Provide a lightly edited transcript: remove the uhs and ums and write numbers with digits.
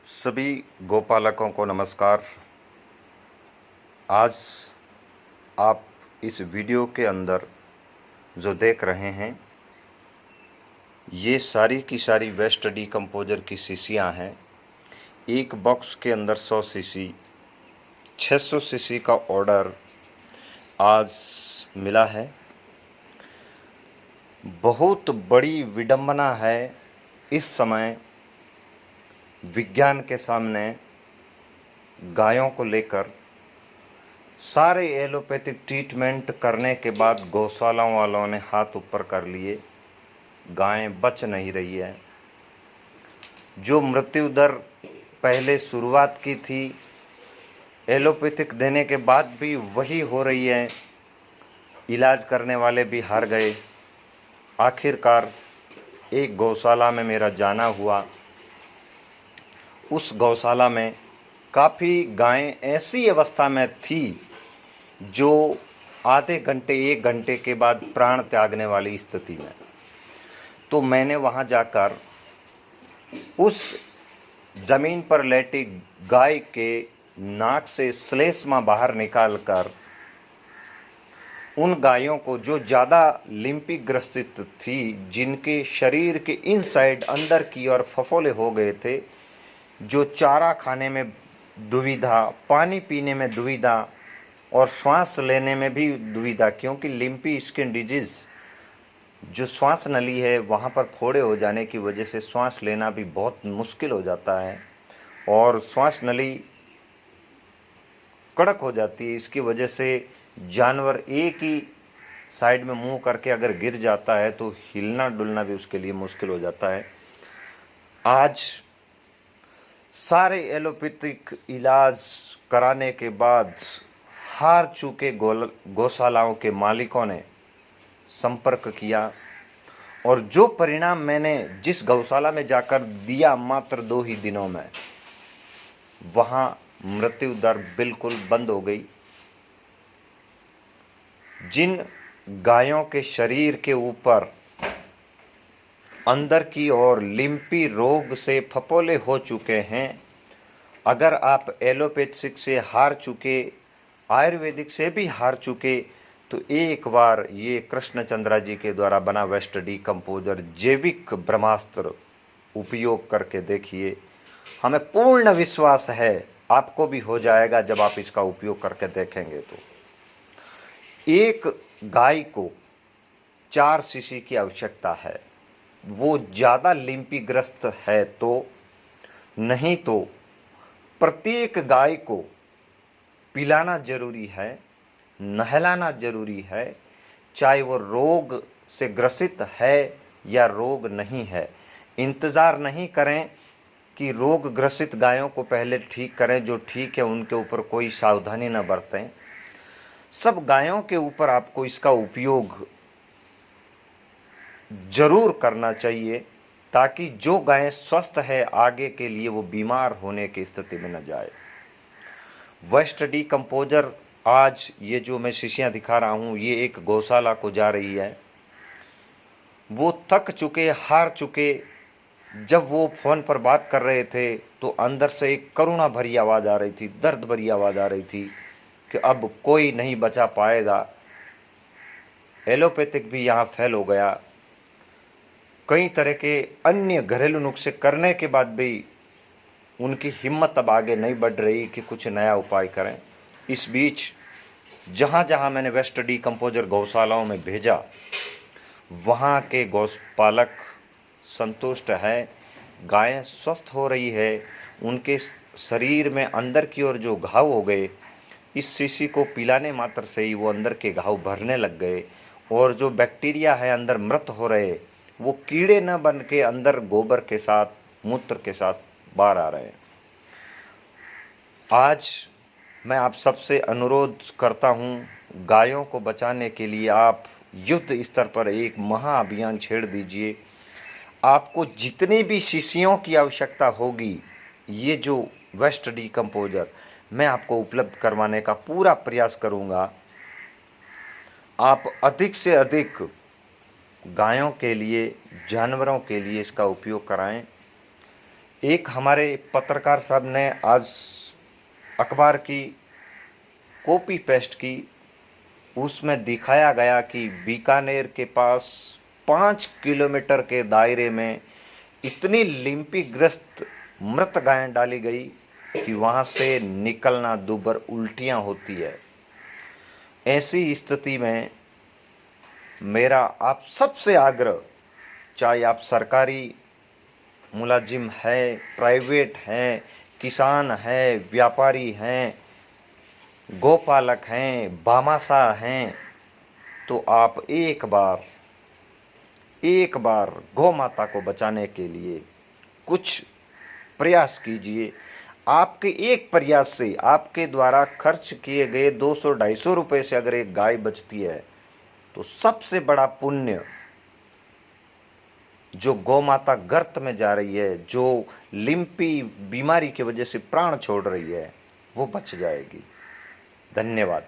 सभी गोपालकों को नमस्कार। आज आप इस वीडियो के अंदर जो देख रहे हैं ये सारी की सारी वेस्ट डीकम्पोजर की शीशियाँ हैं। एक बॉक्स के अंदर 100 शीशी 600 शीशी का ऑर्डर आज मिला है। बहुत बड़ी विडंबना है इस समय विज्ञान के सामने गायों को लेकर। सारे एलोपैथिक ट्रीटमेंट करने के बाद गौशालाओं वालों ने हाथ ऊपर कर लिए, गायें बच नहीं रही है। जो मृत्यु दर पहले शुरुआत की थी एलोपैथिक देने के बाद भी वही हो रही है। इलाज करने वाले भी हार गए। आखिरकार एक गौशाला में मेरा जाना हुआ। उस गौशाला में काफ़ी गायें ऐसी अवस्था में थी जो आधे घंटे 1 घंटे के बाद प्राण त्यागने वाली स्थिति में। तो मैंने वहां जाकर उस ज़मीन पर लेटी गाय के नाक से श्लेष्मा बाहर निकालकर उन गायों को जो ज़्यादा लिम्पी ग्रसित थी, जिनके शरीर के इनसाइड अंदर की ओर फफोले हो गए थे, जो चारा खाने में दुविधा, पानी पीने में दुविधा और श्वास लेने में भी दुविधा, क्योंकि लिम्पी स्किन डिजीज़ जो श्वास नली है वहाँ पर फोड़े हो जाने की वजह से श्वास लेना भी बहुत मुश्किल हो जाता है और श्वास नली कड़क हो जाती है। इसकी वजह से जानवर एक ही साइड में मुंह करके अगर गिर जाता है तो हिलना डुलना भी उसके लिए मुश्किल हो जाता है। आज सारे एलोपैथिक इलाज कराने के बाद हार चुके गौशालाओं के मालिकों ने संपर्क किया और जो परिणाम मैंने जिस गौशाला में जाकर दिया मात्र 2 ही दिनों में, वहाँ मृत्यु दर बिल्कुल बंद हो गई। जिन गायों के शरीर के ऊपर अंदर की ओर लिम्पी रोग से फपोले हो चुके हैं, अगर आप एलोपैथिक से हार चुके, आयुर्वेदिक से भी हार चुके, तो एक बार ये कृष्णचंद्रा जी के द्वारा बना वेस्ट डीकम्पोजर जैविक ब्रह्मास्त्र उपयोग करके देखिए। हमें पूर्ण विश्वास है आपको भी हो जाएगा जब आप इसका उपयोग करके देखेंगे। तो एक गाय को 4 शीशी की आवश्यकता है, वो ज़्यादा लिम्पी ग्रस्त है तो, नहीं तो प्रत्येक गाय को पिलाना जरूरी है, नहलाना जरूरी है, चाहे वो रोग से ग्रसित है या रोग नहीं है। इंतज़ार नहीं करें कि रोग ग्रसित गायों को पहले ठीक करें, जो ठीक है उनके ऊपर कोई सावधानी न बरतें। सब गायों के ऊपर आपको इसका उपयोग जरूर करना चाहिए ताकि जो गायें स्वस्थ है आगे के लिए वो बीमार होने की स्थिति में न जाए। वेस्ट डीकम्पोजर आज ये जो मैं शीशियाँ दिखा रहा हूँ ये एक गौशाला को जा रही है। वो थक चुके, हार चुके। जब वो फ़ोन पर बात कर रहे थे तो अंदर से एक करुणा भरी आवाज़ आ रही थी, दर्द भरी आवाज़ आ रही थी कि अब कोई नहीं बचा पाएगा। एलोपैथिक भी यहाँ फेल हो गया। कई तरह के अन्य घरेलू नुस्खे करने के बाद भी उनकी हिम्मत अब आगे नहीं बढ़ रही कि कुछ नया उपाय करें। इस बीच जहाँ जहाँ मैंने वेस्ट डीकम्पोजर गौशालाओं में भेजा, वहाँ के गौपालक संतुष्ट है, गायें स्वस्थ हो रही है। उनके शरीर में अंदर की ओर जो घाव हो गए, इस शीशी को पिलाने मात्र से ही वो अंदर के घाव भरने लग गए और जो बैक्टीरिया है अंदर मृत हो रहे, वो कीड़े न बन के अंदर गोबर के साथ, मूत्र के साथ बाहर आ रहे हैं। आज मैं आप सबसे अनुरोध करता हूँ, गायों को बचाने के लिए आप युद्ध स्तर पर एक महाअभियान छेड़ दीजिए। आपको जितनी भी शीशियों की आवश्यकता होगी, ये जो वेस्ट डीकम्पोजर मैं आपको उपलब्ध करवाने का पूरा प्रयास करूँगा। आप अधिक से अधिक गायों के लिए, जानवरों के लिए इसका उपयोग कराएं। एक हमारे पत्रकार साहब ने आज अखबार की कॉपी पेस्ट की, उसमें दिखाया गया कि बीकानेर के पास 5 किलोमीटर के दायरे में इतनी लिम्पीग्रस्त मृत गायें डाली गई कि वहाँ से निकलना दूभर उल्टियाँ होती है। ऐसी स्थिति में मेरा आप सबसे आग्रह, चाहे आप सरकारी मुलाजिम है, प्राइवेट हैं, किसान है, व्यापारी हैं, गोपालक हैं, भामाशाह हैं, तो आप एक बार गौ माता को बचाने के लिए कुछ प्रयास कीजिए। आपके एक प्रयास से, आपके द्वारा खर्च किए गए 200-250 रुपये से अगर एक गाय बचती है तो सबसे बड़ा पुण्य जो गौ माता गर्त में जा रही है, जो लिम्पी बीमारी की वजह से प्राण छोड़ रही है, वो बच जाएगी। धन्यवाद।